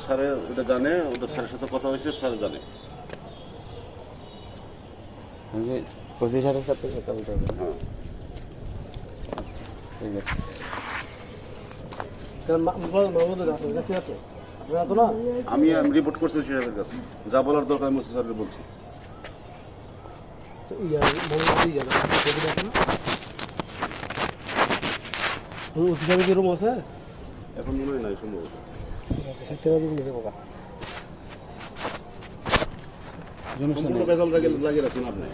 স্যারে ওটা জানে, ওটা স্যারের সাথে কথা হয়েছে, স্যারে জানে। ওসি স্যারের সাথে কথা বলতে হবে। হ্যাঁ ঠিক আছে। আমি রিপোর্ট করছি স্যারের কাছে, যা বলার দরকার আমি স্যারকে বলছি। রুম আছে এখন মনে হয় নাই সম্ভবত। সম্পূর্ণ ভেজাল লাগিয়ে রাখছেন আপনি,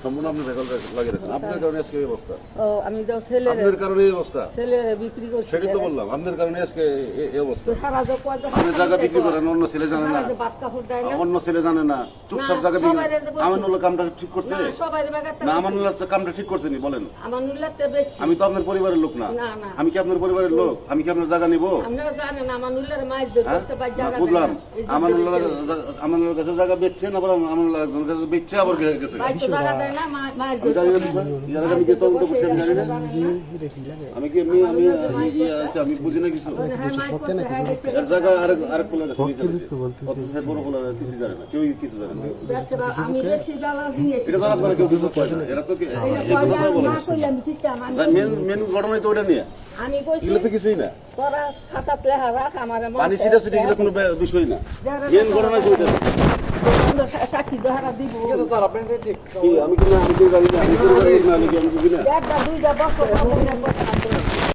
সম্পূর্ণ আপনি ভেজাল লাগিয়ে রাখছেন। আপনার কারণে আজকে এই অবস্থা, ও আমি তো ছেলে আপনার কারণে এই অবস্থা। ছেলে বিক্রি করছি। সেটাই তো বললাম, আপনার কারণে আজকে এই অবস্থা। সারা যে কয়টা আপনি জায়গা বিক্রি করেন, অন্য ছেলে জানে না, ভাত কাপড় দেয় না। অন্য ছেলে জানে না, চুপচাপ না, জায়গা বিক্রি সবাই রেজে বলছে। আমানুল্লাহ কামটা ঠিক করছে না সবাই বাগাতে না? আমানুল্লাহ কামটা ঠিক করছে নি বলেন? আমানুল্লাহতে বেচছি। আমি তো আপনার পরিবারের লোক না। না, না। আমি কি আপনার পরিবারের লোক? আমি কি আপনার জায়গা নিব? আপনারা জানেন আমানুল্লাহর মায়ের দৌড় হ্যাঁ? করছে বা না, জায়গা বুঝলাম। দেয় না। এই যে আমানুল্লাহর কাছে জায়গা বেচছেন, আবার আমানুল্লাহর কাছে বেচছে, আবার গেছে। ভাই তো জায়গা দেয় না, মায়ের আমি জানি না বিষয়, এর আগে আমি কি তদন্ত করছি আমি জানি না। আমি কি এমনি আমি বুঝি না কিছু। এর জায়গা আরেক পোলার কাছে নিয়ে চলেছে, অথচ বড় পোলার কিছু জানে না, কেউ কিছু জানে না। আমি দেখছি জ্বালা দিয়েছি। এটা তো আপনারা কেউ কিছু কয় না, এরা তো কথা বলে না কইলে আমি ঠিকঠাক আমি মেন ঘটনাই তো ওটা নিয়ে, আমি কইছি এগুলো তো কিছুই না। তোরা খাতাতে লেখা রাখ আমার পানি ছিটাছিটি এগুলো কোনো বিষয় না, মেন ঘটনা ওইটা। সাক্ষী দোহারা দিব। স্যার আপনি ঠিক কি আমি কি না, আমি কি জানি না, আমি কি জানি না, আমি কি একটা দুইটা বছর